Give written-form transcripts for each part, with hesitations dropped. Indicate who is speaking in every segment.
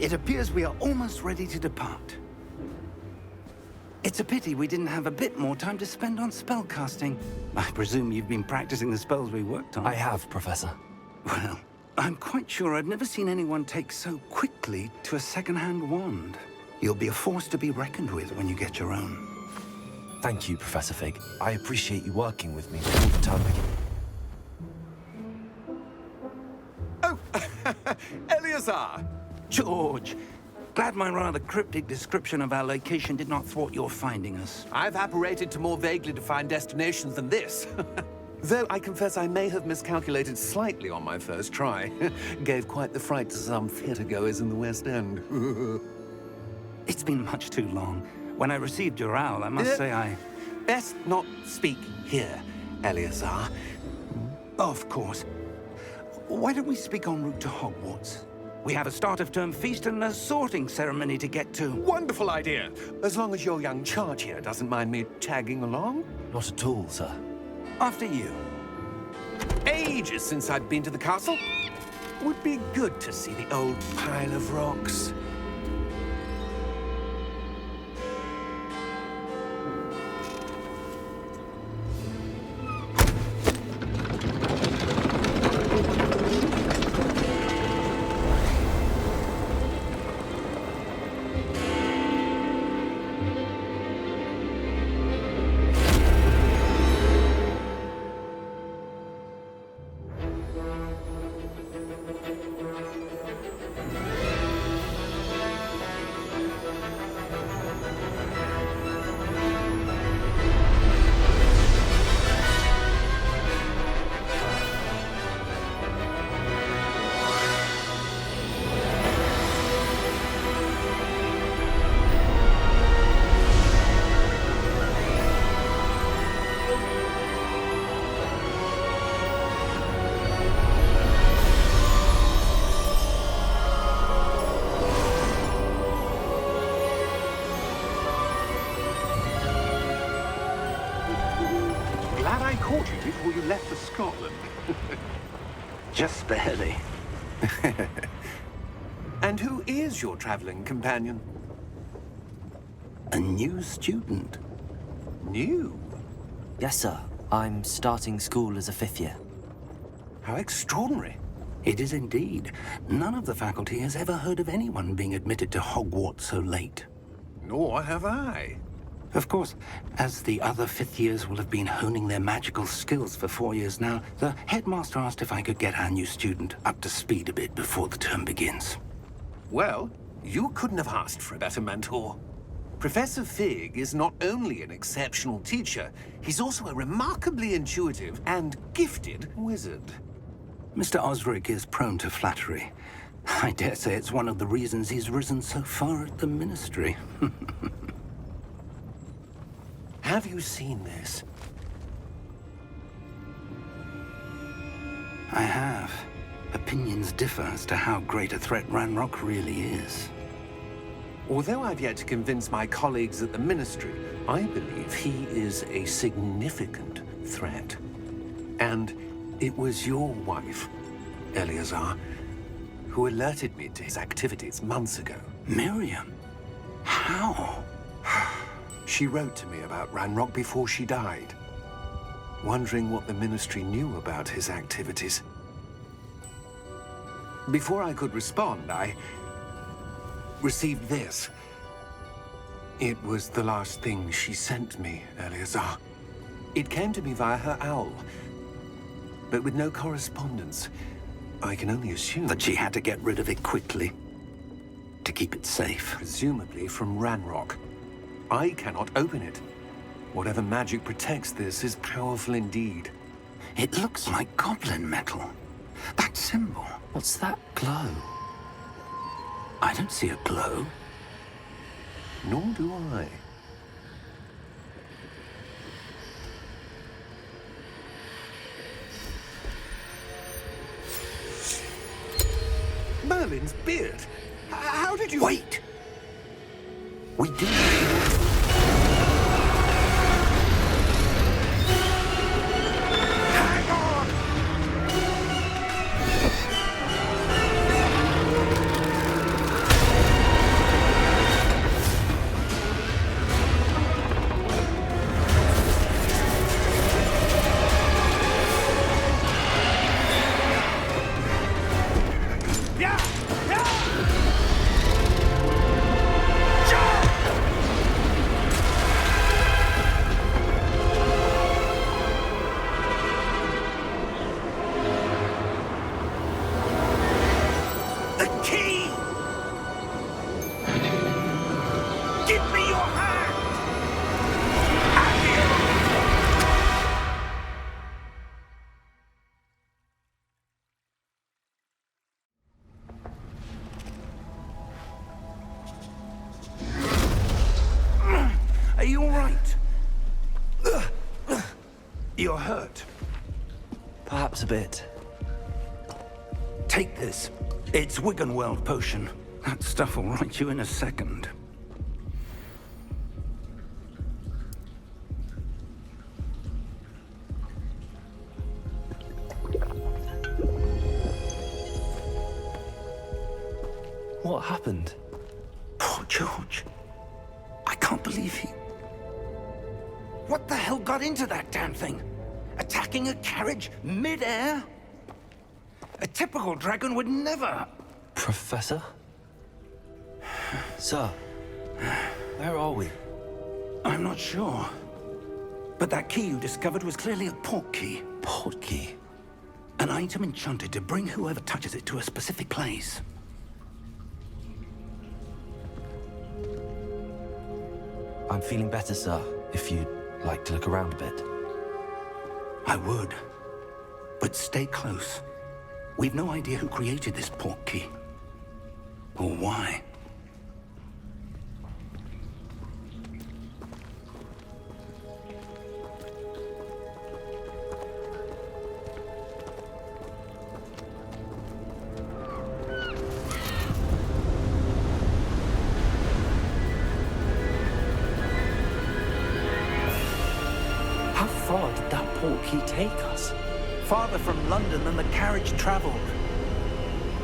Speaker 1: It appears we are almost ready to depart. It's a pity we didn't have a bit more time to spend on spellcasting. I presume you've been practicing the spells we worked on.
Speaker 2: I have, Professor.
Speaker 1: Well, I'm quite sure I've never seen anyone take so quickly to a second-hand wand. You'll be a force to be reckoned with when you get your own.
Speaker 2: Thank you, Professor Fig. I appreciate you working with me all the time again.
Speaker 3: Oh, Eleazar!
Speaker 1: George, glad my rather cryptic description of our location did not thwart your finding us.
Speaker 3: I've apparated to more vaguely defined destinations than this. Though I confess I may have miscalculated slightly on my first try. Gave quite the fright to some theatre-goers in the West End.
Speaker 1: It's been much too long. When I received your owl, I must say I...
Speaker 3: Best not speak here, Eleazar.
Speaker 1: Of course. Why don't we speak en route to Hogwarts? We have a start-of-term feast and a sorting ceremony to get to.
Speaker 3: Wonderful idea! As long as your young charge here doesn't mind me tagging along.
Speaker 2: Not at all, sir.
Speaker 1: After you.
Speaker 3: Ages since I'd been to the castle. Would be good to see the old pile of rocks.
Speaker 4: Caught you before you left for Scotland.
Speaker 1: Just barely.
Speaker 3: And who is your traveling companion?
Speaker 1: A new student.
Speaker 3: New?
Speaker 2: Yes, sir. I'm starting school as a 5th year.
Speaker 3: How extraordinary.
Speaker 1: It is indeed. None of the faculty has ever heard of anyone being admitted to Hogwarts so late.
Speaker 3: Nor have I.
Speaker 1: Of course, as the other 5th years will have been honing their magical skills for 4 years now, the headmaster asked if I could get our new student up to speed a bit before the term begins.
Speaker 3: Well, you couldn't have asked for a better mentor. Professor Fig is not only an exceptional teacher, he's also a remarkably intuitive and gifted wizard.
Speaker 1: Mr. Osric is prone to flattery. I dare say it's one of the reasons he's risen so far at the Ministry.
Speaker 3: Have you seen this?
Speaker 1: I have. Opinions differ as to how great a threat Ranrock really is.
Speaker 3: Although I've yet to convince my colleagues at the Ministry, I believe he is a significant threat. And it was your wife, Eleazar, who alerted me to his activities months ago.
Speaker 1: Miriam? How?
Speaker 3: She wrote to me about Ranrock before she died, wondering what the Ministry knew about his activities. Before I could respond, I received this. It was the last thing she sent me, Eleazar. It came to me via her owl, but with no correspondence. I can only assume
Speaker 1: That she had to get rid of it quickly, to keep it safe.
Speaker 3: presumably from Ranrock. I cannot open it. Whatever magic protects this is powerful indeed.
Speaker 1: It looks like goblin metal. That symbol.
Speaker 2: What's that glow?
Speaker 1: I don't see a glow.
Speaker 3: Nor do I. Merlin's beard. How did you...
Speaker 1: Wait! We do.
Speaker 3: Hang on!
Speaker 1: Are you all right? You're hurt.
Speaker 2: Perhaps a bit.
Speaker 1: Take this. It's Wiggenweld potion. That stuff will right you in a second.
Speaker 2: What happened?
Speaker 1: Poor George. I can't believe he... What the hell got into that damn thing? Attacking a carriage mid-air? A typical dragon would never...
Speaker 2: Professor? Sir, where are we?
Speaker 1: I'm not sure. But that key you discovered was clearly a port key.
Speaker 2: Port key?
Speaker 1: An item enchanted to bring whoever touches it to a specific place.
Speaker 2: I'm feeling better, sir, if you'd like to look around a bit.
Speaker 1: I would. But stay close. We've no idea who created this port key. Or why.
Speaker 2: How far did that port key take us?
Speaker 1: Farther from London than the carriage travelled.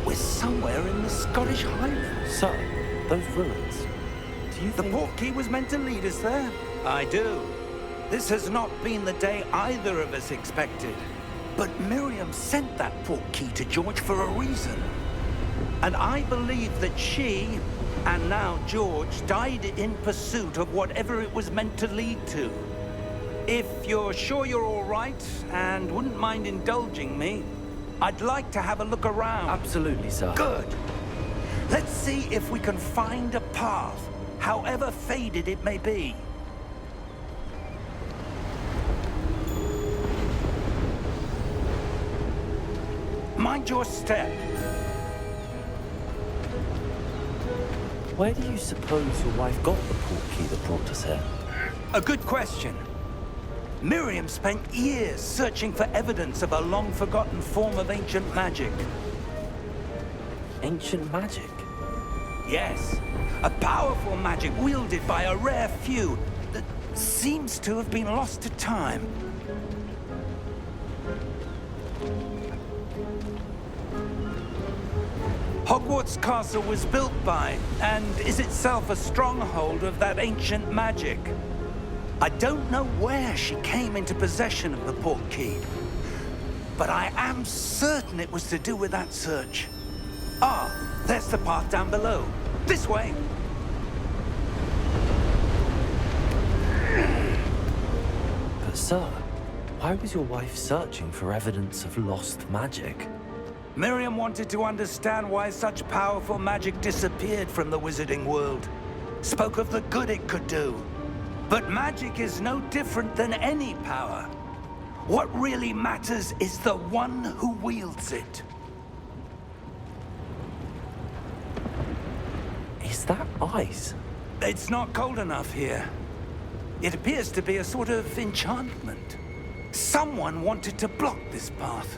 Speaker 1: We're somewhere in the Scottish Highlands.
Speaker 2: Sir, those ruins. Do you
Speaker 1: The
Speaker 2: think...
Speaker 1: port key was meant to lead us there? I do. This has not been the day either of us expected. But Miriam sent that port key to George for a reason. And I believe that she, and now George, died in pursuit of whatever it was meant to lead to. If you're sure you're all right, and wouldn't mind indulging me, I'd like to have a look around.
Speaker 2: Absolutely, sir.
Speaker 1: Good. Let's see if we can find a path, however faded it may be. Mind your step.
Speaker 2: Where do you suppose your wife got the port key that brought us here?
Speaker 1: A good question. Miriam spent years searching for evidence of a long-forgotten form of ancient magic.
Speaker 2: Ancient magic?
Speaker 1: Yes, a powerful magic wielded by a rare few that seems to have been lost to time. Hogwarts Castle was built by, and is itself a stronghold of that ancient magic. I don't know where she came into possession of the port key, but I am certain it was to do with that search. Ah, there's the path down below. This way.
Speaker 2: But sir, why was your wife searching for evidence of lost magic?
Speaker 1: Miriam wanted to understand why such powerful magic disappeared from the wizarding world. Spoke of the good it could do. But magic is no different than any power. What really matters is the one who wields it.
Speaker 2: Is that ice?
Speaker 1: It's not cold enough here. It appears to be a sort of enchantment. Someone wanted to block this path.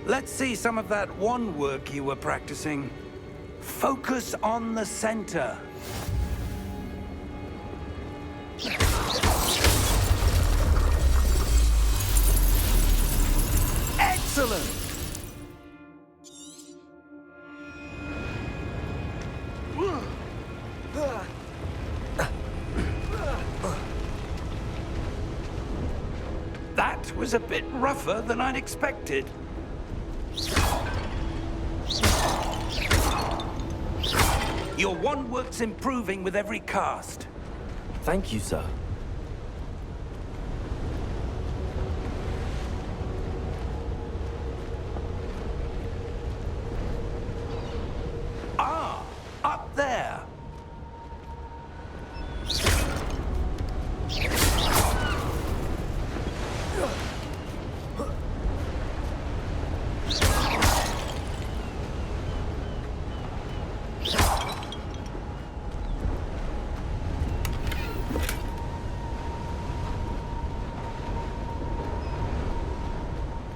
Speaker 1: Let's see some of that wand work you were practicing. Focus on the center. Excellent! That was a bit rougher than I'd expected. Your wand work's improving with every cast.
Speaker 2: Thank you, sir.
Speaker 1: Ah, up there.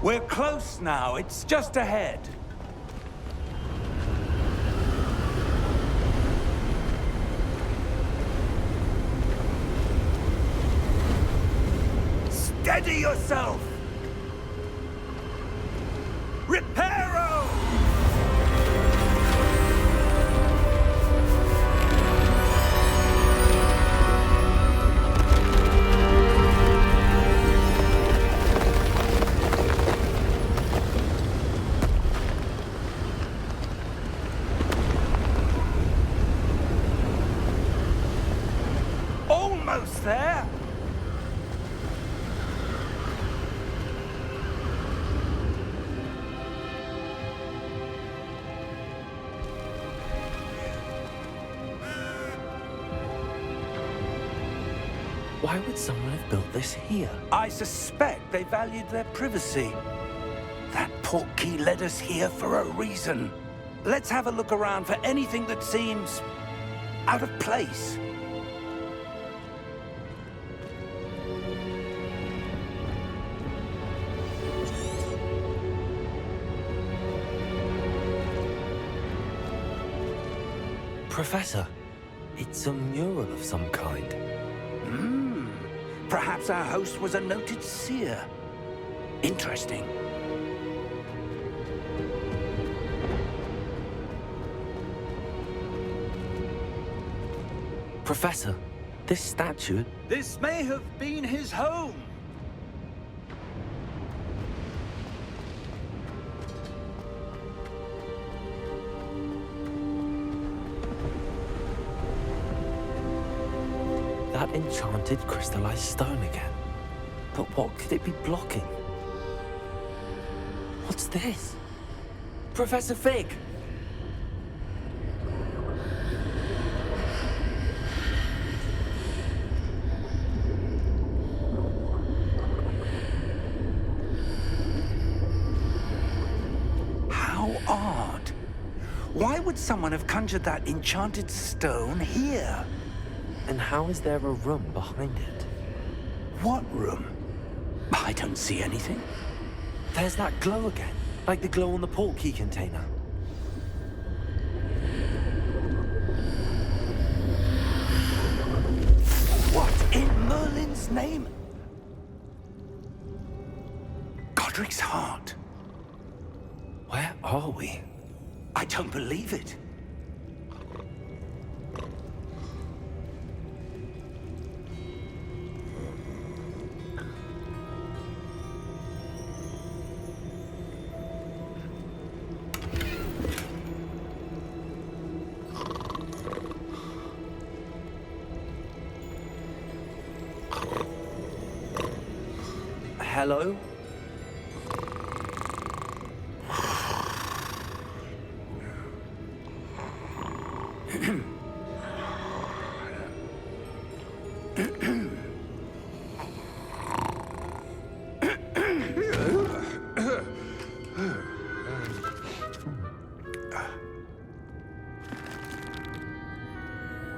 Speaker 1: We're close now. It's just ahead. Steady yourself! Reparo! Almost there!
Speaker 2: Why would someone have built this here?
Speaker 1: I suspect they valued their privacy. That portkey led us here for a reason. Let's have a look around for anything that seems out of place.
Speaker 2: Professor, it's a mural of some kind.
Speaker 1: Perhaps our host was a noted seer. Interesting.
Speaker 2: Professor, this statue...
Speaker 1: This may have been his home.
Speaker 2: That enchanted crystallized stone again. But what could it be blocking? What's this? Professor Fig!
Speaker 1: How odd. Why would someone have conjured that enchanted stone here?
Speaker 2: And how is there a room behind it?
Speaker 1: What room? I don't see anything.
Speaker 2: There's that glow again, like the glow on the portkey container.
Speaker 1: What in Merlin's name? Godric's heart.
Speaker 2: Where are we?
Speaker 1: I don't believe it.
Speaker 2: Hello?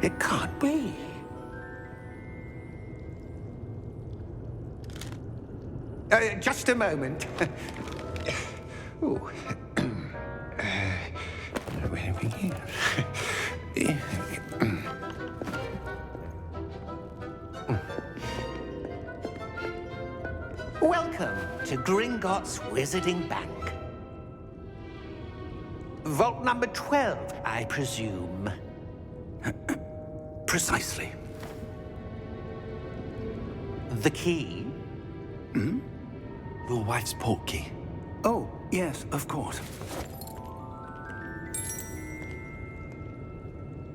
Speaker 3: It can't be. Just a moment. Ooh. Where are we here? Welcome to Gringotts Wizarding Bank. Vault number 12, I presume.
Speaker 1: Precisely.
Speaker 3: The key?
Speaker 2: Your wife's portkey.
Speaker 1: Oh, yes, of course.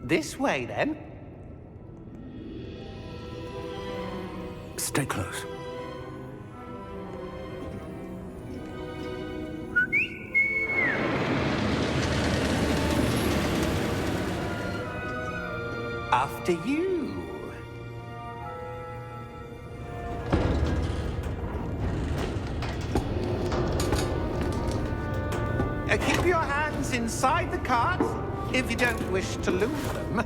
Speaker 3: This way, then.
Speaker 1: Stay close.
Speaker 3: After you. Keep your hands inside the cart if you don't wish to lose them.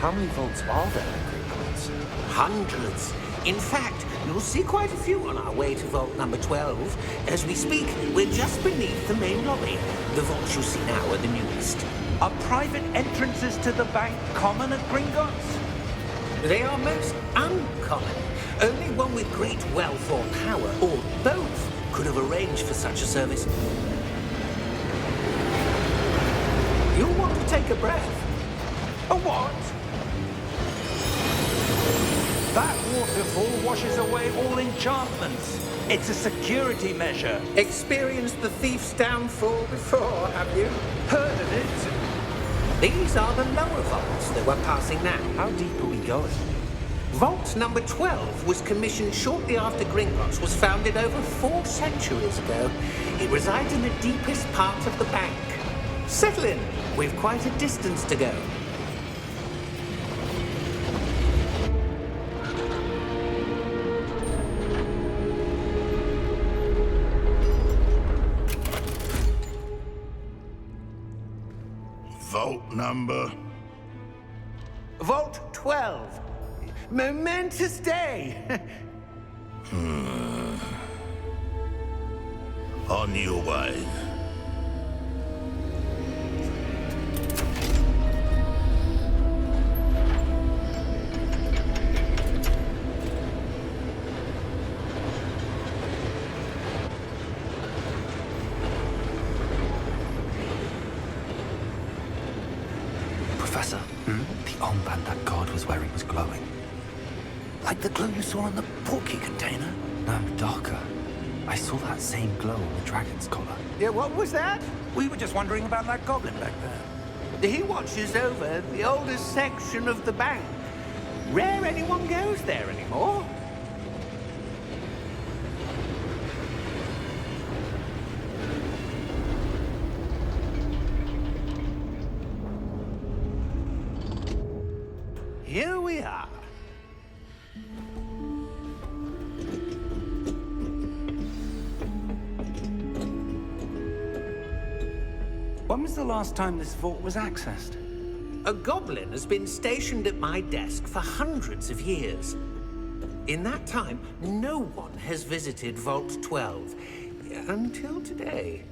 Speaker 2: How many vaults are there at Gringotts?
Speaker 5: Hundreds. In fact, you'll see quite a few on our way to vault number 12. As we speak, we're just beneath the main lobby. The vaults you see now are the newest.
Speaker 1: Are private entrances to the bank common at Gringotts?
Speaker 5: They are most uncommon. Only one with great wealth or power, or both, could have arranged for such a service. You'll want to take a breath.
Speaker 1: A what? That waterfall washes away all enchantments. It's a security measure.
Speaker 5: Experienced the thief's downfall before, have you?
Speaker 1: Heard of it?
Speaker 5: These are the lower vaults that we're passing now.
Speaker 2: How deep are we going?
Speaker 5: Vault number 12 was commissioned shortly after Gringotts was founded over 4 centuries ago. It resides in the deepest part of the bank. Settle in. We've quite a distance to go.
Speaker 6: Vault number?
Speaker 5: Vault 12. Momentous day.
Speaker 6: On your way.
Speaker 2: Professor, the armband that guard was wearing was glowing.
Speaker 1: Like the glow you saw on the porky container?
Speaker 2: No, darker. I saw that same glow on the dragon's collar.
Speaker 5: Yeah, what was that?
Speaker 1: We were just wondering about that goblin back there.
Speaker 5: He watches over the oldest section of the bank. Rare anyone goes there anymore. Here we are.
Speaker 1: When was the last time this vault was accessed?
Speaker 5: A goblin has been stationed at my desk for hundreds of years. In that time, no one has visited Vault 12 until today.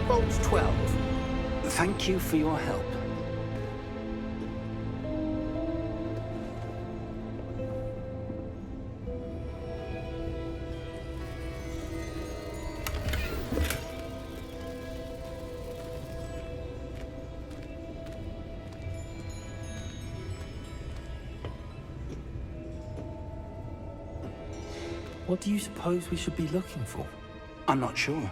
Speaker 5: Vault 12.
Speaker 1: Thank you for your help.
Speaker 2: What do you suppose we should be looking for?
Speaker 1: I'm not sure.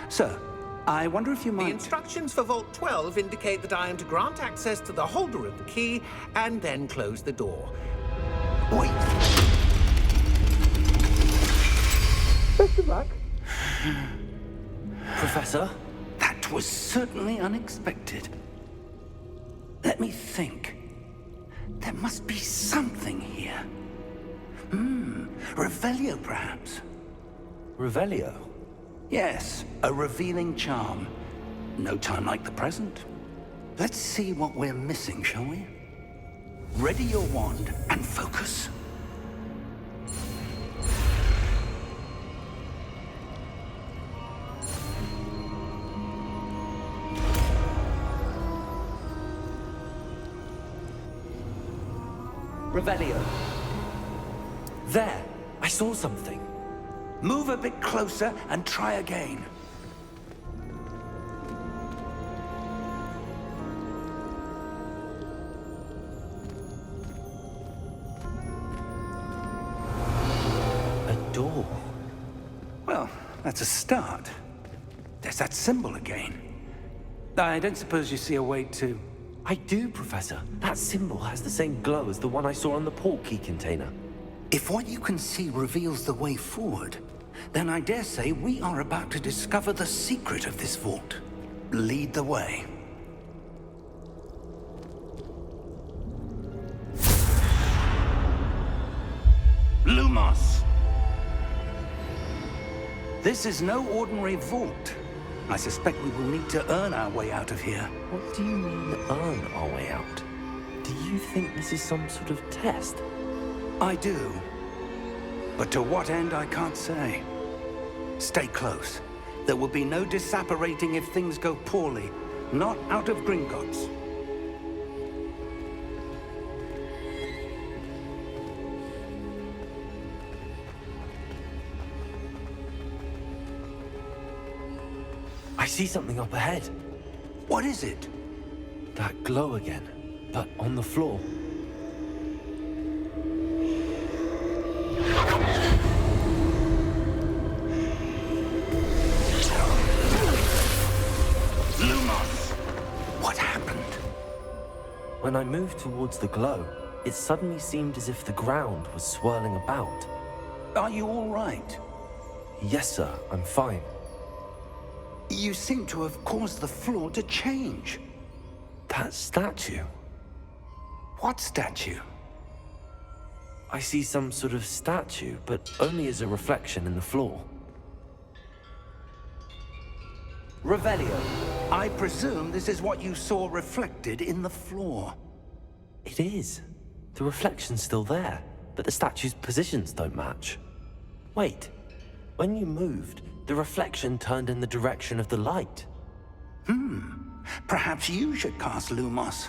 Speaker 1: Sir, I wonder if you
Speaker 5: The
Speaker 1: might...
Speaker 5: instructions for Vault 12 indicate that I am to grant access to the holder of the key and then close the door.
Speaker 1: Wait!
Speaker 5: Best of luck.
Speaker 2: Professor?
Speaker 1: That was certainly unexpected. Let me think. There must be something here. Revelio, perhaps?
Speaker 2: Revelio?
Speaker 1: Yes, a revealing charm. No time like the present. Let's see what we're missing, shall we? Ready your wand and focus. Revelio.
Speaker 2: There! I saw something.
Speaker 1: Move a bit closer and try again.
Speaker 2: A door.
Speaker 1: Well, that's a start. There's that symbol again. I don't suppose you see a way to...
Speaker 2: I do, Professor. That symbol has the same glow as the one I saw on the port key container.
Speaker 1: If what you can see reveals the way forward, then I dare say we are about to discover the secret of this vault. Lead the way. Lumos! This is no ordinary vault. I suspect we will need to earn our way out of here.
Speaker 2: What do you mean, earn our way out? Do you think this is some sort of test?
Speaker 1: I do. But to what end, I can't say. Stay close. There will be no disapparating if things go poorly. Not out of Gringotts.
Speaker 2: I see something up ahead.
Speaker 1: What is it?
Speaker 2: That glow again, but on the floor.
Speaker 1: Lumos! What happened?
Speaker 2: When I moved towards the glow, it suddenly seemed as if the ground was swirling about.
Speaker 1: Are you all right?
Speaker 2: Yes, sir, I'm fine.
Speaker 1: You seem to have caused the floor to change.
Speaker 2: That statue.
Speaker 1: What statue?
Speaker 2: I see some sort of statue, but only as a reflection in the floor.
Speaker 1: Revelio, I presume this is what you saw reflected in the floor.
Speaker 2: It is. The reflection's still there, but the statue's positions don't match. Wait, when you moved, the reflection turned in the direction of the light.
Speaker 1: Perhaps you should cast Lumos.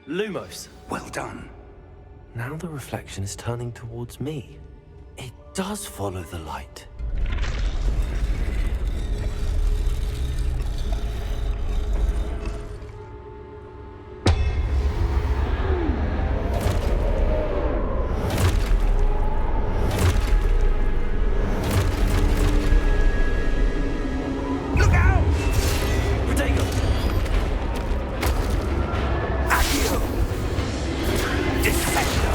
Speaker 2: Lumos.
Speaker 1: Well done.
Speaker 2: Now the reflection is turning towards me. It does follow the light.
Speaker 1: Look out! Protego! Accio! Defendo!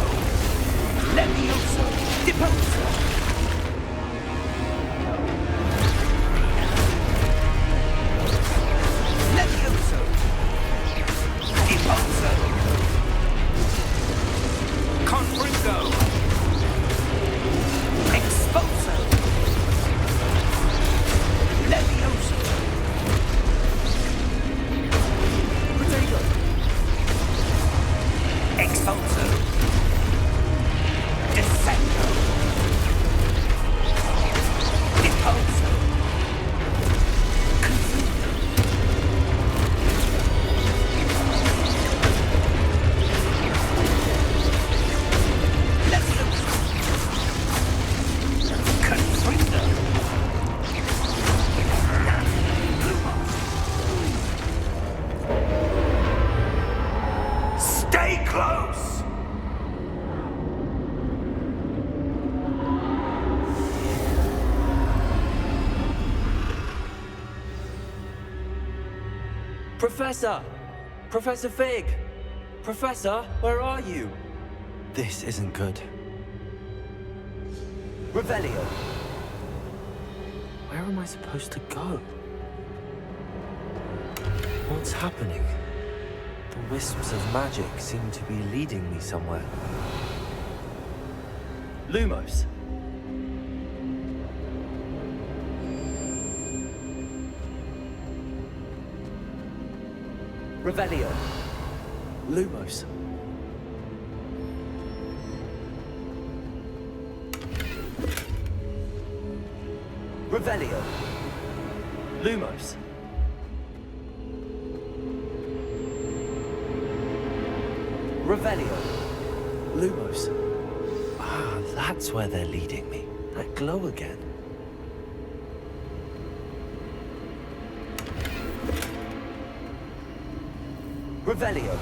Speaker 1: Levioso! Deposo! Levioso! Deposo! Confringo! Exposo! Levioso! Protego! Exposo! Descendo! Deposo! Confundo! Levioso! Confringo! Stay close!
Speaker 2: Professor! Professor Fig! Professor, where are you? This isn't good.
Speaker 1: Revelio!
Speaker 2: Where am I supposed to go? What's happening? The wisps of magic seem to be leading me somewhere. Lumos!
Speaker 1: Revelio!
Speaker 2: Lumos!
Speaker 1: Revelio!
Speaker 2: Lumos!
Speaker 1: Revelio!
Speaker 2: Lumos! Ah, that's where they're leading me. That glow again.
Speaker 1: Revelio!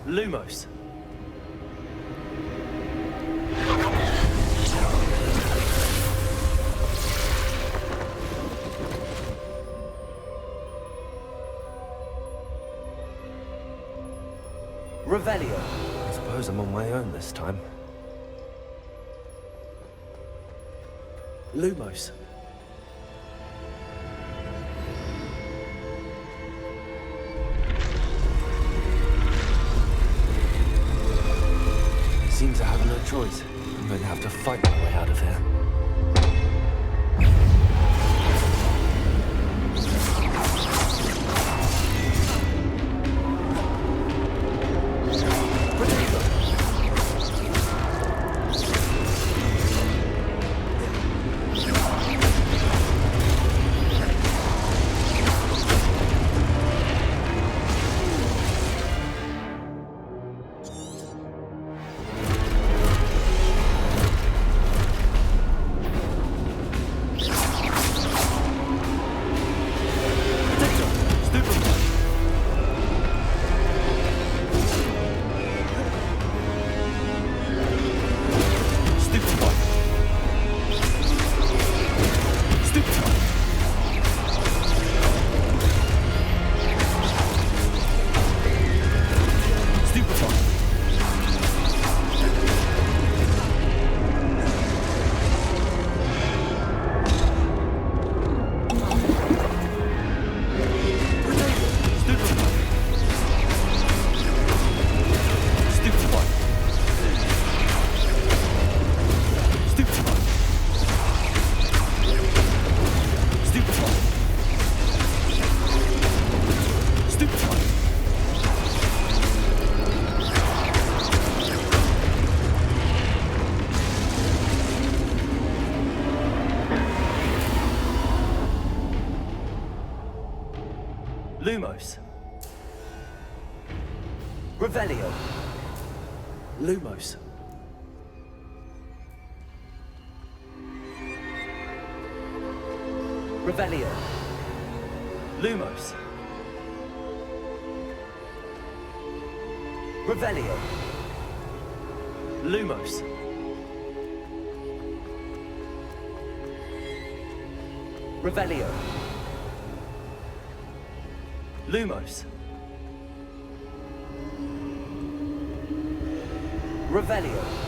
Speaker 2: Lumos!
Speaker 1: Revelio!
Speaker 2: It's suppose I'm on my own this time. Lumos. Seems I have no choice. I'm going to have to fight my way out of here. Lumos. Revelio. Lumos. Revelio. Lumos. Revelio. Lumos. Revelio. Lumos. Revelio.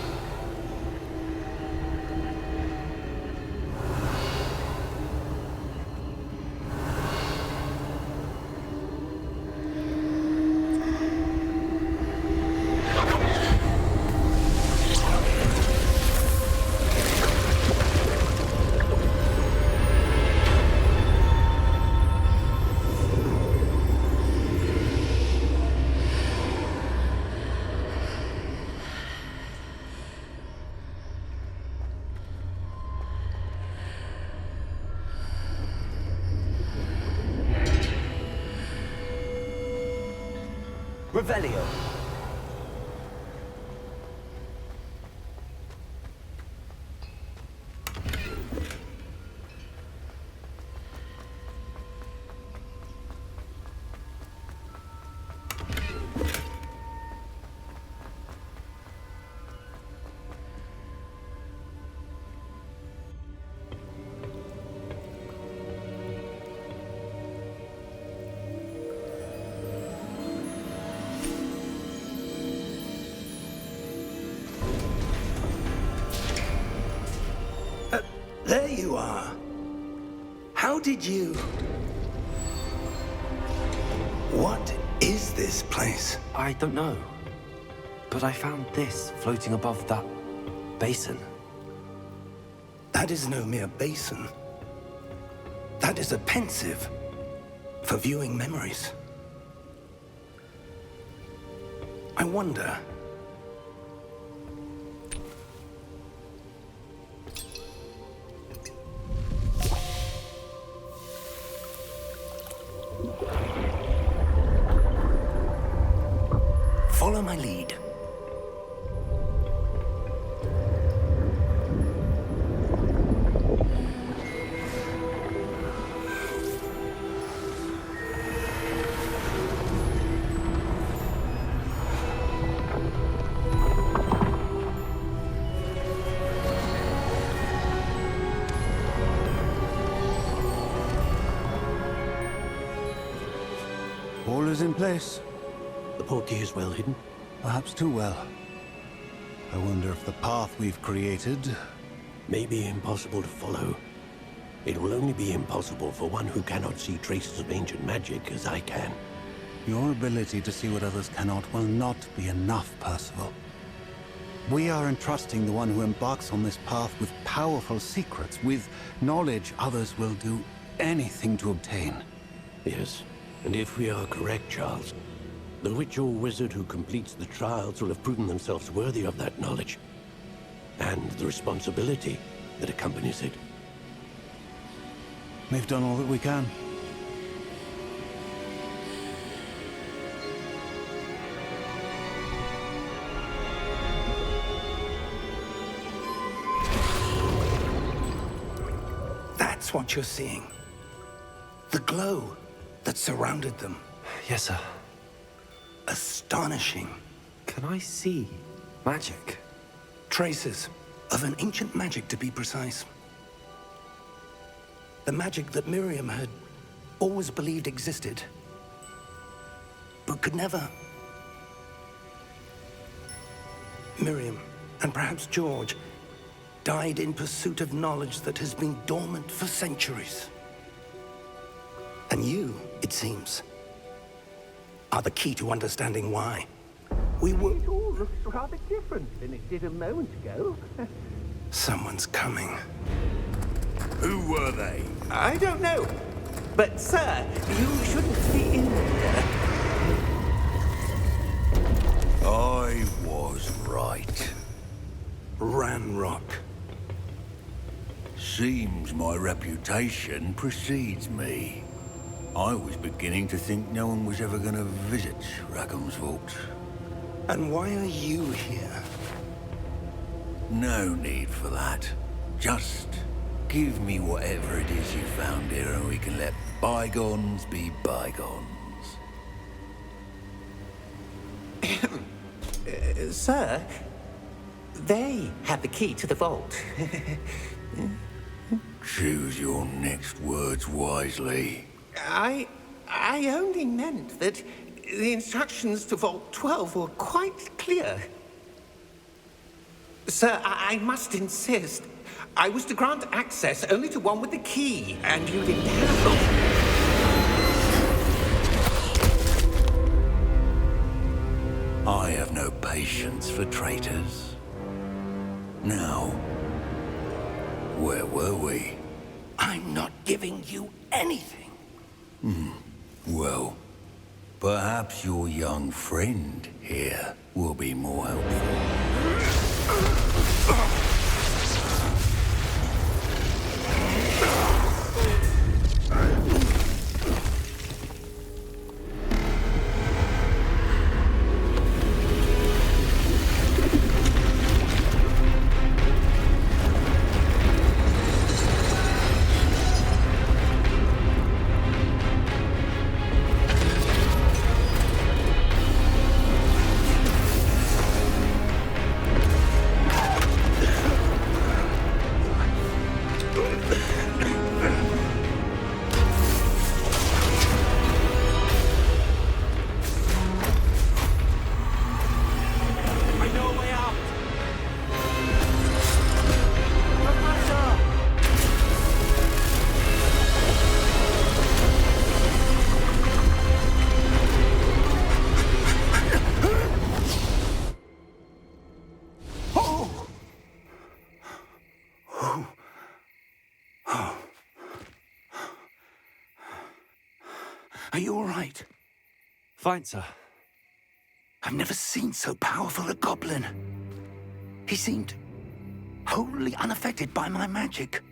Speaker 2: Revelio.
Speaker 1: There you are. How did you... What is this place?
Speaker 2: I don't know. But I found this floating above that basin.
Speaker 1: That is no mere basin. That is a pensive for viewing memories. I wonder... Follow my lead.
Speaker 7: All is in place.
Speaker 8: The portkey is well hidden.
Speaker 7: Perhaps too well. I wonder if the path we've created
Speaker 8: may be impossible to follow. It will only be impossible for one who cannot see traces of ancient magic as I can.
Speaker 7: Your ability to see what others cannot will not be enough, Percival. We are entrusting the one who embarks on this path with powerful secrets, with knowledge others will do anything to obtain.
Speaker 8: Yes, and if we are correct, Charles, the witch or wizard who completes the trials will have proven themselves worthy of that knowledge, and the responsibility that accompanies it.
Speaker 7: We've done all that we can.
Speaker 1: That's what you're seeing. The glow that surrounded them.
Speaker 2: Yes, sir.
Speaker 1: Astonishing.
Speaker 2: Can I see magic?
Speaker 1: Traces of an ancient magic, to be precise. The magic that Miriam had always believed existed, but could never. Miriam, and perhaps George, died in pursuit of knowledge that has been dormant for centuries. And you, it seems, are the key to understanding why. We were...
Speaker 5: It all looks rather different than it did a moment ago.
Speaker 1: Someone's coming.
Speaker 6: Who were they?
Speaker 5: I don't know. But, sir, you shouldn't be in there.
Speaker 6: I was right.
Speaker 1: Ranrock.
Speaker 6: Seems my reputation precedes me. I was beginning to think no one was ever going to visit Rackham's Vault.
Speaker 1: And why are you here?
Speaker 6: No need for that. Just give me whatever it is you found here and we can let bygones be bygones.
Speaker 5: Sir, they had the key to the vault.
Speaker 6: Choose your next words wisely.
Speaker 5: I only meant that the instructions to Vault 12 were quite clear. Sir, I must insist. I was to grant access only to one with the key, and you didn't have
Speaker 6: I have no patience for traitors. Now, where were we?
Speaker 1: I'm not giving you anything.
Speaker 6: Well, perhaps your young friend here will be more helpful.
Speaker 1: Are you all right?
Speaker 2: Fine, sir.
Speaker 1: I've never seen so powerful a goblin. He seemed wholly unaffected by my magic.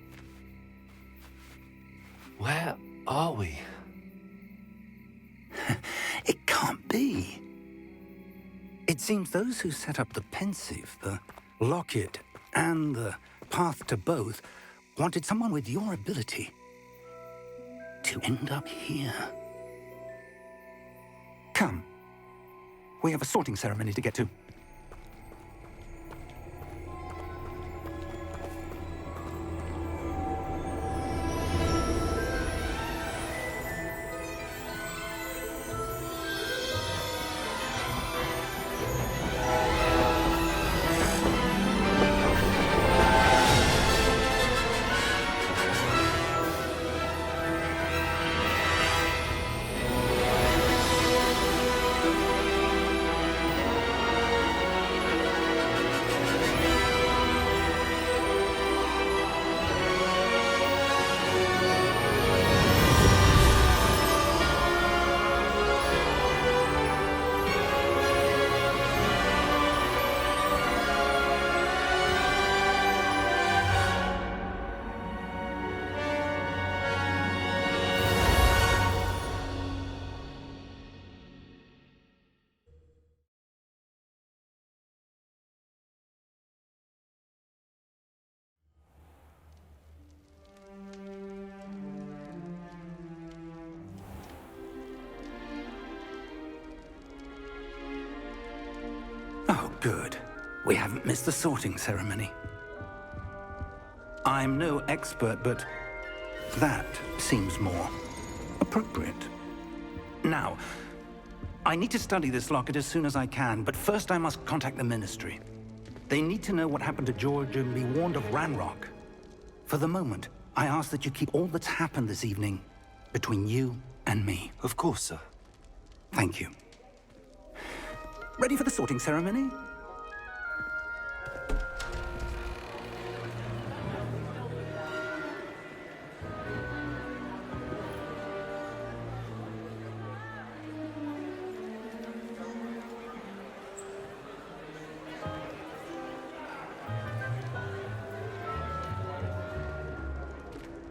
Speaker 2: Where are we?
Speaker 1: It can't be. It seems those who set up the pensive, the locket, and the path to both wanted someone with your ability to end up here. Come. We have a sorting ceremony to get to. Oh, good. We haven't missed the sorting ceremony. I'm no expert, but that seems more appropriate. Now, I need to study this locket as soon as I can, but first I must contact the Ministry. They need to know what happened to George and be warned of Ranrock. For the moment, I ask that you keep all that's happened this evening between you and me.
Speaker 2: Of course, sir.
Speaker 1: Thank you. Ready for the sorting ceremony?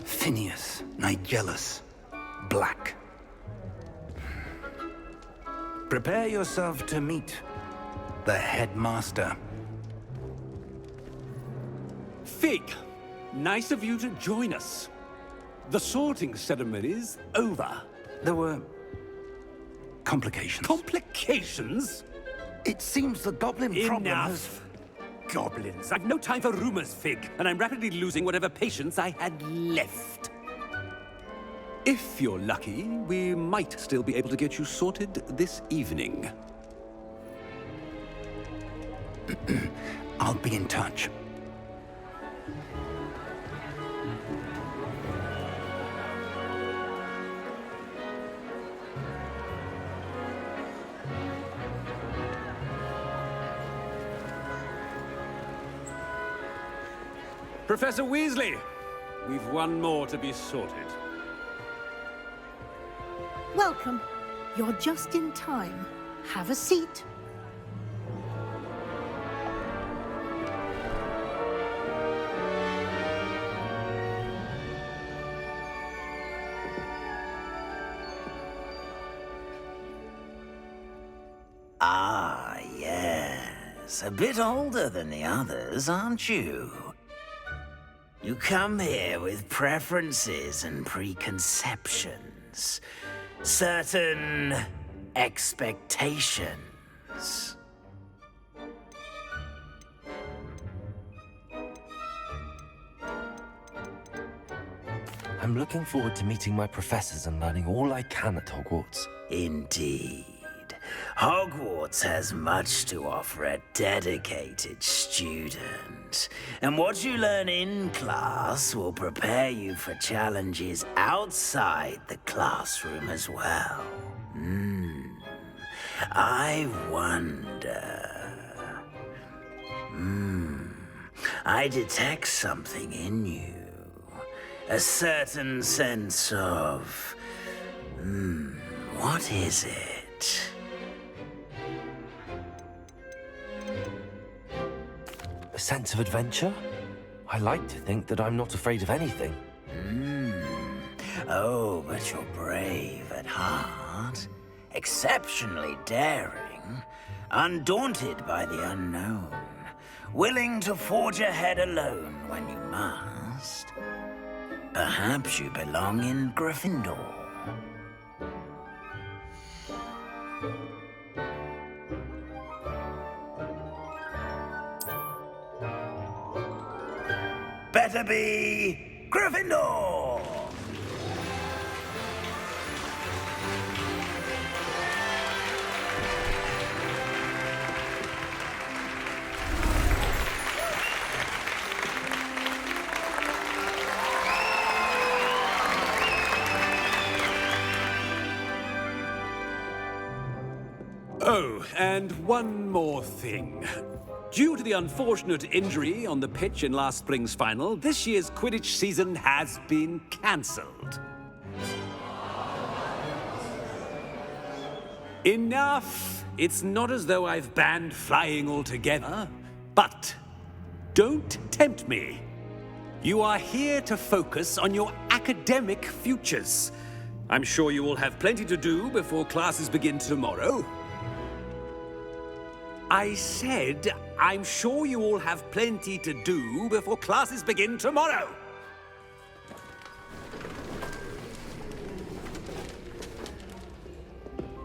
Speaker 1: Phineas, Nigellus, Black. Prepare yourself to meet the headmaster.
Speaker 9: Fig, nice of you to join us. The sorting ceremony's over.
Speaker 1: There were complications.
Speaker 9: Complications?
Speaker 1: It seems the goblin problem has...
Speaker 9: Enough! Goblins. I've no time for rumors, Fig, and I'm rapidly losing whatever patience I had left. If you're lucky, we might still be able to get you sorted this evening.
Speaker 1: I'll be in touch.
Speaker 9: Professor Weasley, we've one more to be sorted.
Speaker 10: Welcome. You're just in time. Have a seat.
Speaker 11: Ah, yes. A bit older than the others, aren't you? You come here with preferences and preconceptions. Certain expectations.
Speaker 2: I'm looking forward to meeting my professors and learning all I can at Hogwarts.
Speaker 11: Indeed. Hogwarts has much to offer a dedicated student. And what you learn in class will prepare you for challenges outside the classroom as well. I wonder... I detect something in you. A certain sense of... what is it?
Speaker 2: A sense of adventure? I like to think that I'm not afraid of anything.
Speaker 11: Oh, but you're brave at heart. Exceptionally daring. Undaunted by the unknown. Willing to forge ahead alone when you must. Perhaps you belong in Gryffindor. Better be Gryffindor!
Speaker 9: Oh, and one more thing. Due to the unfortunate injury on the pitch in last spring's final, this year's Quidditch season has been cancelled. Enough! It's not as though I've banned flying altogether, but don't tempt me. You are here to focus on your academic futures. I'm sure you will have plenty to do before classes begin tomorrow. I said, I'm sure you all have plenty to do before classes begin tomorrow.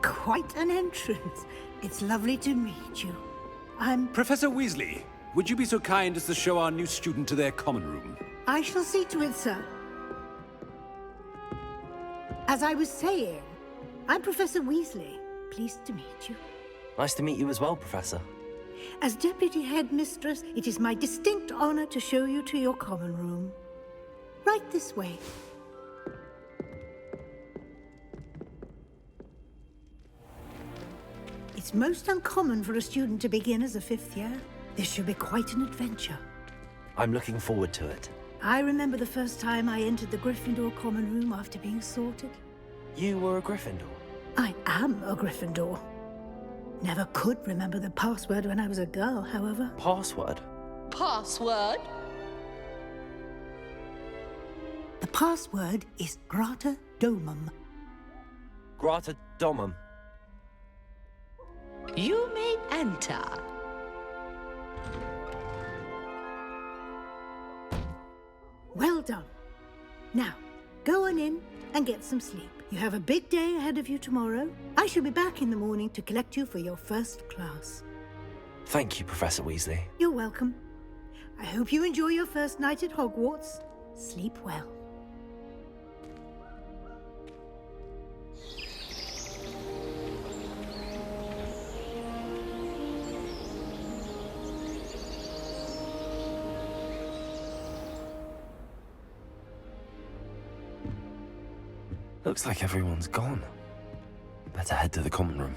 Speaker 10: Quite an entrance. It's lovely to meet you.
Speaker 9: Professor Weasley, would you be so kind as to show our new student to their common room?
Speaker 10: I shall see to it, sir. As I was saying, I'm Professor Weasley. Pleased to meet you.
Speaker 2: Nice to meet you as well, Professor.
Speaker 10: As Deputy Headmistress, it is my distinct honor to show you to your common room. Right this way. It's most uncommon for a student to begin as a 5th year. This should be quite an adventure.
Speaker 2: I'm looking forward to it.
Speaker 10: I remember the first time I entered the Gryffindor common room after being sorted.
Speaker 2: You were a Gryffindor?
Speaker 10: I am a Gryffindor. Never could remember the password when I was a girl, however.
Speaker 2: Password?
Speaker 12: Password?
Speaker 10: The password is Grata Domum.
Speaker 2: Grata Domum.
Speaker 12: You may enter.
Speaker 10: Well done. Now, go on in and get some sleep. You have a big day ahead of you tomorrow. I shall be back in the morning to collect you for your first class.
Speaker 2: Thank you, Professor Weasley.
Speaker 10: You're welcome. I hope you enjoy your first night at Hogwarts. Sleep well.
Speaker 2: Looks like everyone's gone. Better head to the common room.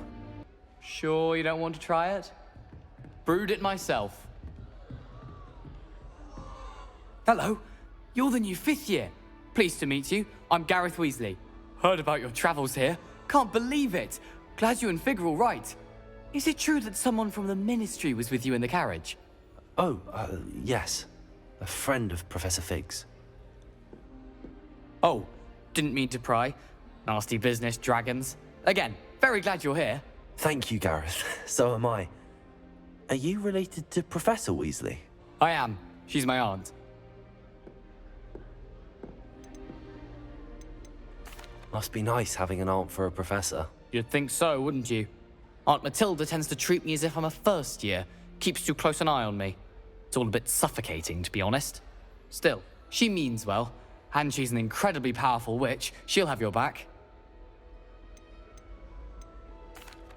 Speaker 13: Sure you don't want to try it? Brewed it myself. Hello, you're the new 5th year. Pleased to meet you. I'm Gareth Weasley. Heard about your travels here. Can't believe it. Glad you and Fig are all right. Is it true that someone from the Ministry was with you in the carriage?
Speaker 2: Oh, yes. A friend of Professor Fig's.
Speaker 13: Oh, didn't mean to pry. Nasty business, dragons. Again, very glad you're here.
Speaker 2: Thank you, Gareth. So am I. Are you related to Professor Weasley?
Speaker 13: I am. She's my aunt.
Speaker 2: Must be nice having an aunt for a professor.
Speaker 13: You'd think so, wouldn't you? Aunt Matilda tends to treat me as if I'm a 1st year. Keeps too close an eye on me. It's all a bit suffocating, to be honest. Still, she means well. And she's an incredibly powerful witch. She'll have your back.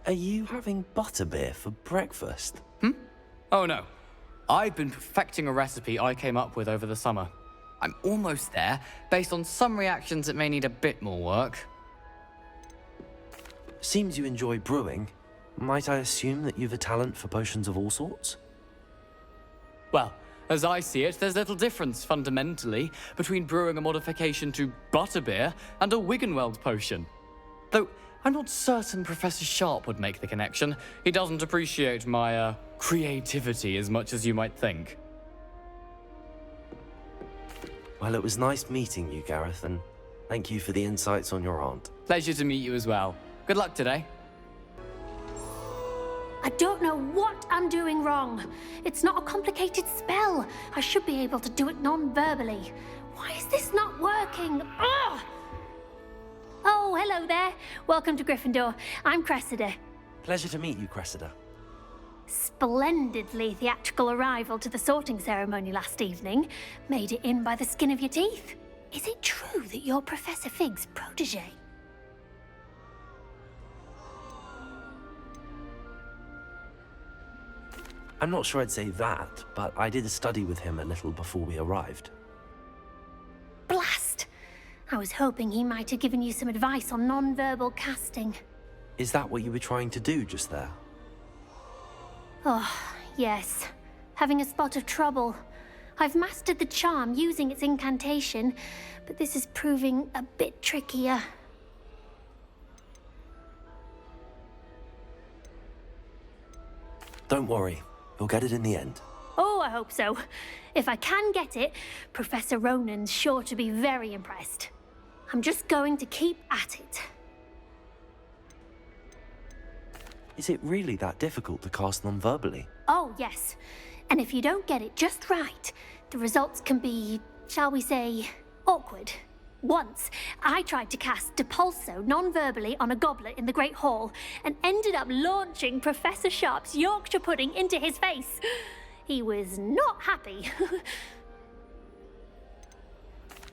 Speaker 2: Are you having butterbeer for breakfast?
Speaker 13: Oh no. I've been perfecting a recipe I came up with over the summer. I'm almost there, based on some reactions that may need a bit more work.
Speaker 2: Seems you enjoy brewing. Might I assume that you've a talent for potions of all sorts?
Speaker 13: Well, as I see it, there's little difference, fundamentally, between brewing a modification to butterbeer and a Wiggenweld potion. Though, I'm not certain Professor Sharp would make the connection. He doesn't appreciate my, creativity as much as you might think.
Speaker 2: Well, it was nice meeting you, Gareth, and thank you for the insights on your aunt.
Speaker 13: Pleasure to meet you as well. Good luck today.
Speaker 14: I don't know what I'm doing wrong. It's not a complicated spell. I should be able to do it non-verbally. Why is this not working? Ugh! Oh, hello there. Welcome to Gryffindor. I'm Cressida.
Speaker 2: Pleasure to meet you, Cressida.
Speaker 14: Splendidly theatrical arrival to the sorting ceremony last evening. Made it in by the skin of your teeth. Is it true that you're Professor Fig's protege?
Speaker 2: I'm not sure I'd say that, but I did study with him a little before we arrived.
Speaker 14: Blast! I was hoping he might have given you some advice on non-verbal casting.
Speaker 2: Is that what you were trying to do just there?
Speaker 14: Oh, yes. Having a spot of trouble. I've mastered the charm using its incantation, but this is proving a bit trickier.
Speaker 2: Don't worry. You'll get it in the end.
Speaker 14: Oh, I hope so. If I can get it, Professor Ronan's sure to be very impressed. I'm just going to keep at it.
Speaker 2: Is it really that difficult to cast non-verbally?
Speaker 14: Oh, yes. And if you don't get it just right, the results can be, shall we say, awkward. Once, I tried to cast Depulso non-verbally on a goblet in the Great Hall and ended up launching Professor Sharp's Yorkshire pudding into his face. He was not happy.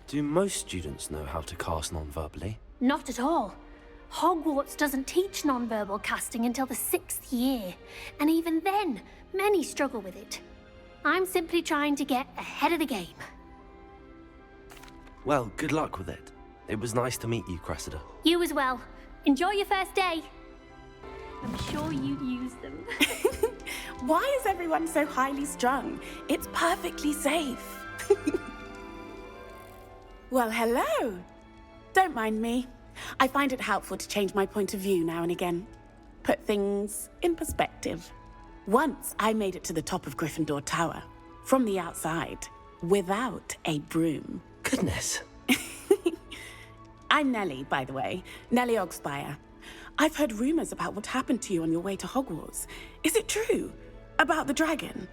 Speaker 2: Do most students know how to cast non-verbally?
Speaker 14: Not at all. Hogwarts doesn't teach non-verbal casting until the 6th year, and even then, many struggle with it. I'm simply trying to get ahead of the game.
Speaker 2: Well, good luck with it. It was nice to meet you, Cressida.
Speaker 14: You as well. Enjoy your first day. I'm sure you'd use them.
Speaker 15: Why is everyone so highly strung? It's perfectly safe. Well, hello. Don't mind me. I find it helpful to change my point of view now and again. Put things in perspective. Once I made it to the top of Gryffindor Tower, from the outside, without a broom.
Speaker 2: Goodness.
Speaker 15: I'm Nellie, by the way. Nellie Ogspire. I've heard rumors about what happened to you on your way to Hogwarts. Is it true? About the dragon?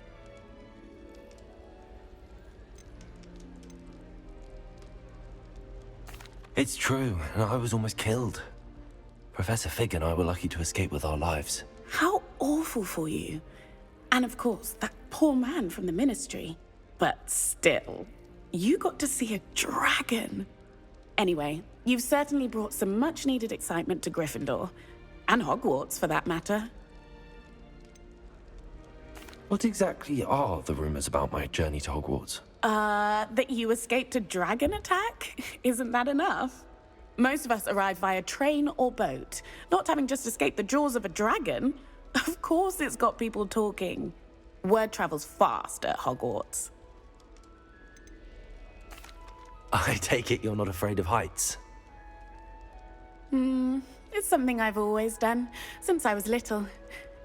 Speaker 2: It's true, and I was almost killed. Professor Fig and I were lucky to escape with our lives.
Speaker 15: How awful for you. And of course, that poor man from the Ministry. But still, you got to see a dragon. Anyway, you've certainly brought some much-needed excitement to Gryffindor. And Hogwarts, for that matter.
Speaker 2: What exactly are the rumors about my journey to Hogwarts?
Speaker 15: That you escaped a dragon attack? Isn't that enough? Most of us arrive via train or boat, not having just escaped the jaws of a dragon. Of course it's got people talking. Word travels fast at Hogwarts.
Speaker 2: I take it you're not afraid of heights?
Speaker 15: It's something I've always done, since I was little.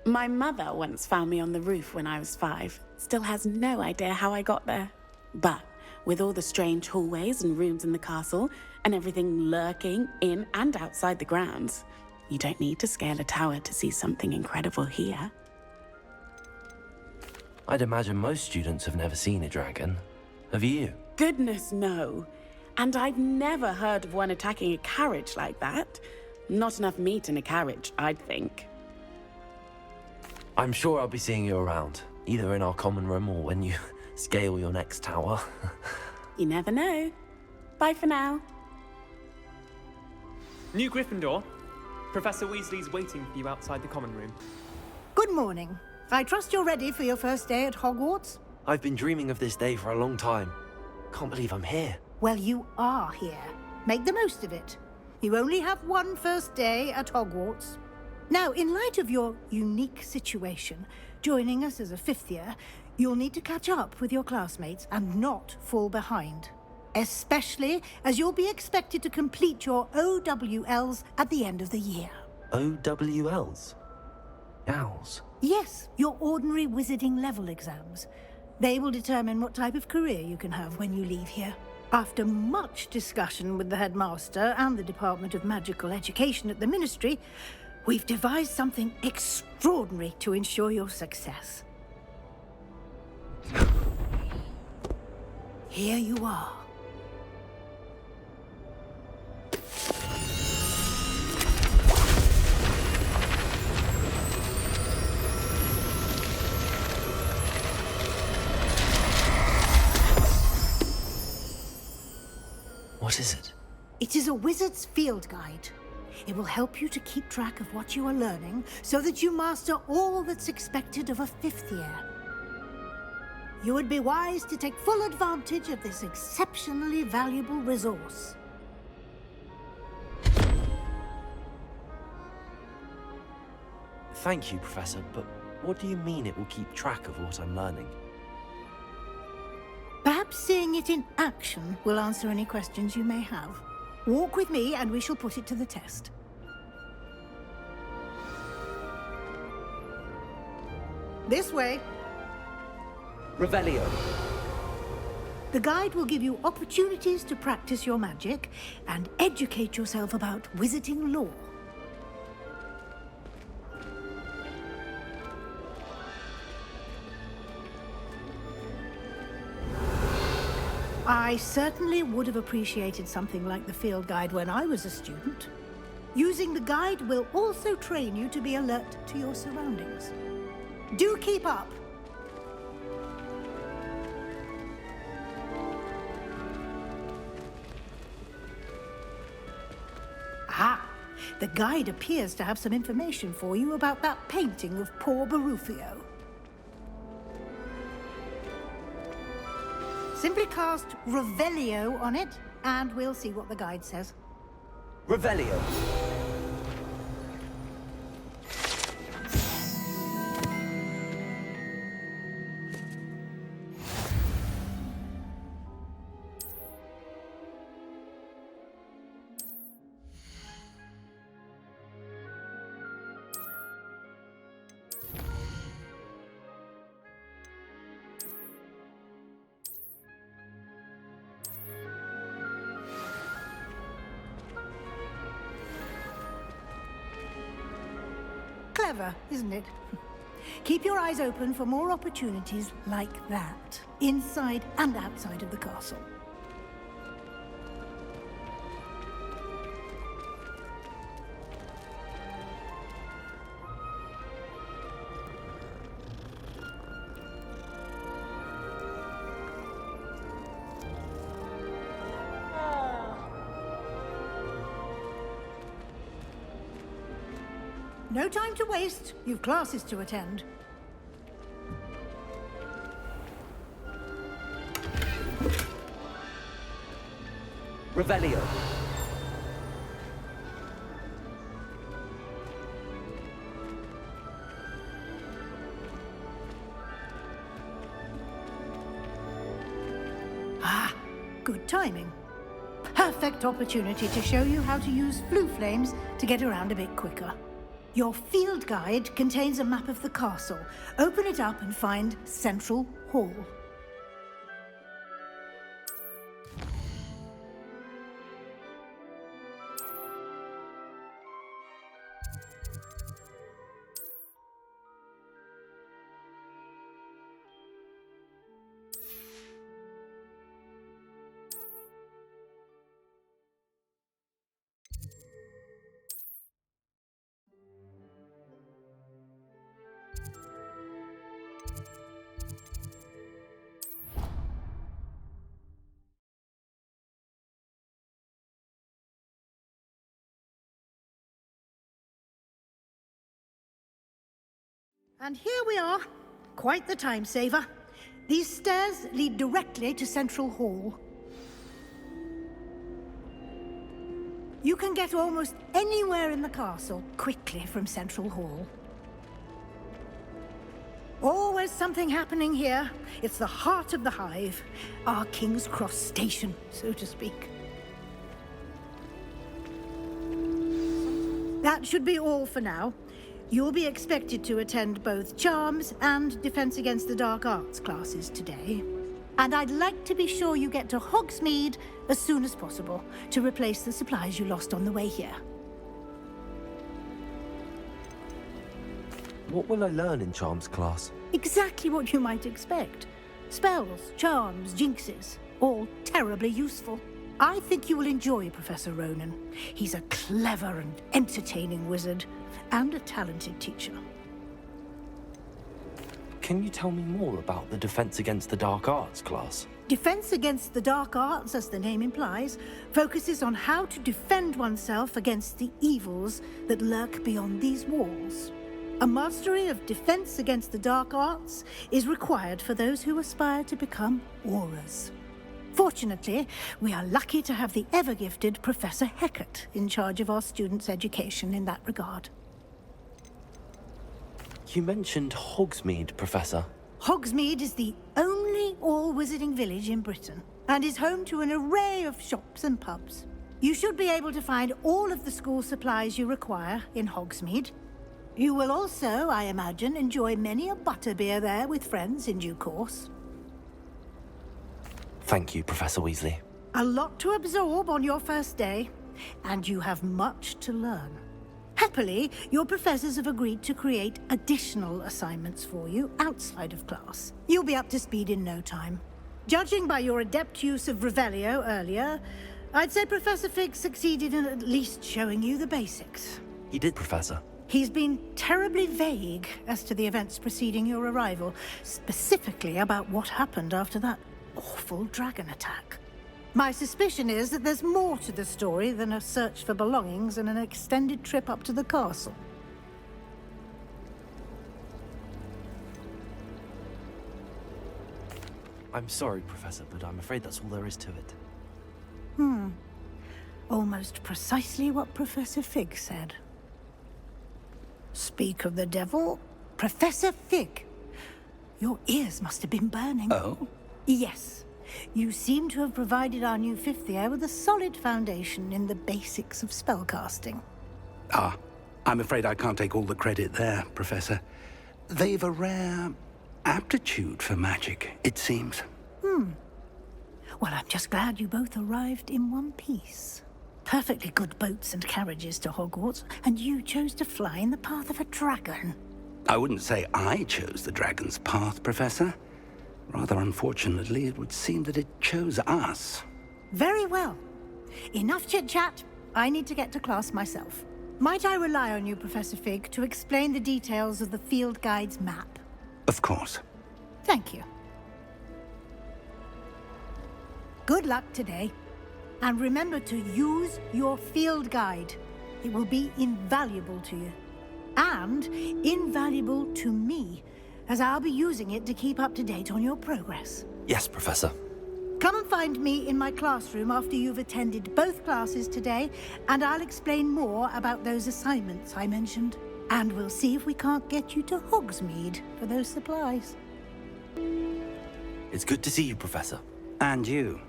Speaker 15: My mother once found me on the roof when I was 5. Still has no idea how I got there. But with all the strange hallways and rooms in the castle, and everything lurking in and outside the grounds, you don't need to scale a tower to see something incredible here.
Speaker 2: I'd imagine most students have never seen a dragon. Have you?
Speaker 15: Goodness, no. And I've never heard of one attacking a carriage like that. Not enough meat in a carriage, I'd think.
Speaker 2: I'm sure I'll be seeing you around, either in our common room or when you scale your next tower.
Speaker 15: You never know. Bye for now.
Speaker 16: New Gryffindor. Professor Weasley's waiting for you outside the common room.
Speaker 10: Good morning. I trust you're ready for your first day at Hogwarts?
Speaker 2: I've been dreaming of this day for a long time. Can't believe I'm here.
Speaker 10: Well, you are here. Make the most of it. You only have one first day at Hogwarts. Now, in light of your unique situation, joining us as a 5th year, you'll need to catch up with your classmates and not fall behind. Especially as you'll be expected to complete your OWLs at the end of the year.
Speaker 2: OWLs? Owls?
Speaker 10: Yes, your ordinary wizarding level exams. They will determine what type of career you can have when you leave here. After much discussion with the headmaster and the Department of Magical Education at the Ministry, we've devised something extraordinary to ensure your success. Here you are.
Speaker 2: What is it?
Speaker 10: It is a wizard's field guide. It will help you to keep track of what you are learning so that you master all that's expected of a 5th year. You would be wise to take full advantage of this exceptionally valuable resource.
Speaker 2: Thank you, Professor, but what do you mean it will keep track of what I'm learning?
Speaker 10: Perhaps seeing it in action will answer any questions you may have. Walk with me and we shall put it to the test. This way.
Speaker 16: Revelio.
Speaker 10: The guide will give you opportunities to practice your magic and educate yourself about wizarding lore. I certainly would have appreciated something like the field guide when I was a student. Using the guide will also train you to be alert to your surroundings. Do keep up! Ah, the guide appears to have some information for you about that painting of poor Barufio. Simply cast Revelio on it, and we'll see what the guide says.
Speaker 2: Revelio.
Speaker 10: Clever, isn't it? Keep your eyes open for more opportunities like that, inside and outside of the castle. No time to waste. You've classes to attend.
Speaker 2: Revelio.
Speaker 10: Ah, good timing. Perfect opportunity to show you how to use flue flames to get around a bit quicker. Your field guide contains a map of the castle. Open it up and find Central Hall. And here we are. Quite the time saver. These stairs lead directly to Central Hall. You can get almost anywhere in the castle quickly from Central Hall. Always something happening here. It's the heart of the hive. Our King's Cross station, so to speak. That should be all for now. You'll be expected to attend both Charms and Defense Against the Dark Arts classes today. And I'd like to be sure you get to Hogsmeade as soon as possible to replace the supplies you lost on the way here.
Speaker 2: What will I learn in Charms class?
Speaker 10: Exactly what you might expect. Spells, charms, jinxes, all terribly useful. I think you will enjoy Professor Ronan. He's a clever and entertaining wizard, and a talented teacher.
Speaker 2: Can you tell me more about the Defense Against the Dark Arts class?
Speaker 10: Defense Against the Dark Arts, as the name implies, focuses on how to defend oneself against the evils that lurk beyond these walls. A mastery of Defense Against the Dark Arts is required for those who aspire to become Aurors. Fortunately, we are lucky to have the ever-gifted Professor Hecat in charge of our students' education in that regard.
Speaker 2: You mentioned Hogsmeade, Professor.
Speaker 10: Hogsmeade is the only all-wizarding village in Britain, and is home to an array of shops and pubs. You should be able to find all of the school supplies you require in Hogsmeade. You will also, I imagine, enjoy many a butterbeer there with friends in due course.
Speaker 2: Thank you, Professor Weasley.
Speaker 10: A lot to absorb on your first day, and you have much to learn. Happily, your professors have agreed to create additional assignments for you outside of class. You'll be up to speed in no time. Judging by your adept use of Revelio earlier, I'd say Professor Fig succeeded in at least showing you the basics.
Speaker 2: He did, Professor.
Speaker 10: He's been terribly vague as to the events preceding your arrival, specifically about what happened after that awful dragon attack. My suspicion is that there's more to the story than a search for belongings and an extended trip up to the castle.
Speaker 2: I'm sorry, Professor, but I'm afraid that's all there is to it.
Speaker 10: Almost precisely what Professor Fig said. Speak of the devil, Professor Fig. Your ears must have been burning.
Speaker 1: Oh?
Speaker 10: Yes. You seem to have provided our new fifth year with a solid foundation in the basics of spellcasting.
Speaker 1: Ah, I'm afraid I can't take all the credit there, Professor. They've a rare aptitude for magic, it seems.
Speaker 10: Well, I'm just glad you both arrived in one piece. Perfectly good boats and carriages to Hogwarts, and you chose to fly in the path of a dragon.
Speaker 1: I wouldn't say I chose the dragon's path, Professor. Rather unfortunately, it would seem that it chose us.
Speaker 10: Very well. Enough chit-chat. I need to get to class myself. Might I rely on you, Professor Fig, to explain the details of the field guide's map?
Speaker 1: Of course.
Speaker 10: Thank you. Good luck today. And remember to use your field guide. It will be invaluable to you. And invaluable to me, as I'll be using it to keep up to date on your progress.
Speaker 2: Yes, Professor.
Speaker 10: Come and find me in my classroom after you've attended both classes today, and I'll explain more about those assignments I mentioned. And we'll see if we can't get you to Hogsmeade for those supplies.
Speaker 2: It's good to see you, Professor.
Speaker 1: And you.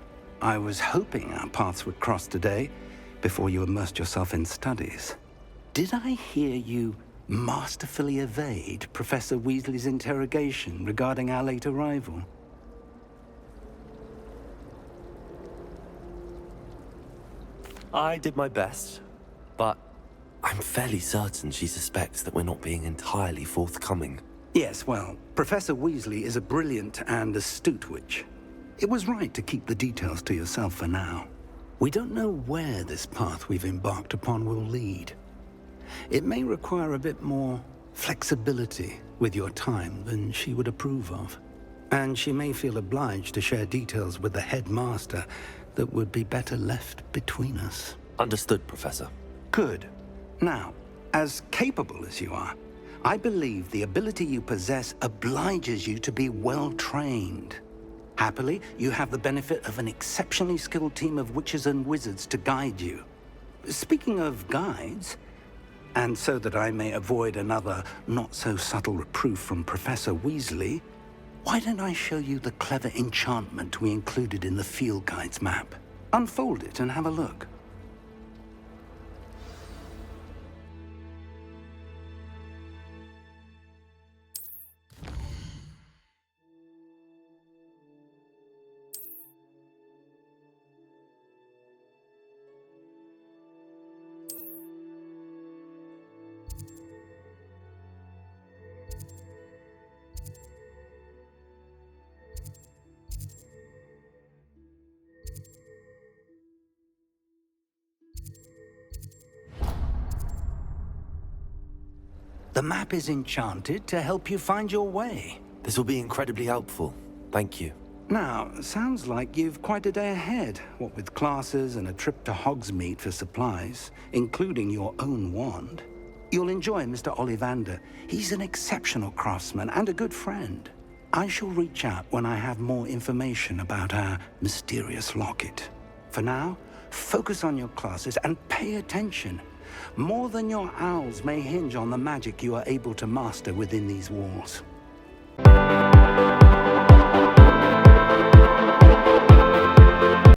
Speaker 1: I was hoping our paths would cross today, before you immersed yourself in studies. Did I hear you masterfully evade Professor Weasley's interrogation regarding our late arrival?
Speaker 2: I did my best, but I'm fairly certain she suspects that we're not being entirely forthcoming.
Speaker 1: Yes, well, Professor Weasley is a brilliant and astute witch. It was right to keep the details to yourself for now. We don't know where this path we've embarked upon will lead. It may require a bit more flexibility with your time than she would approve of. And she may feel obliged to share details with the headmaster that would be better left between us.
Speaker 2: Understood, Professor.
Speaker 1: Good. Now, as capable as you are, I believe the ability you possess obliges you to be well-trained. Happily, you have the benefit of an exceptionally skilled team of witches and wizards to guide you. Speaking of guides, and so that I may avoid another not-so-subtle reproof from Professor Weasley, why don't I show you the clever enchantment we included in the field guide's map? Unfold it and have a look. The map is enchanted to help you find your way.
Speaker 2: This will be incredibly helpful. Thank you.
Speaker 1: Now, sounds like you've quite a day ahead, what with classes and a trip to Hogsmeade for supplies, including your own wand. You'll enjoy Mr. Ollivander. He's an exceptional craftsman and a good friend. I shall reach out when I have more information about our mysterious locket. For now, focus on your classes and pay attention. More than your owls may hinge on the magic you are able to master within these walls.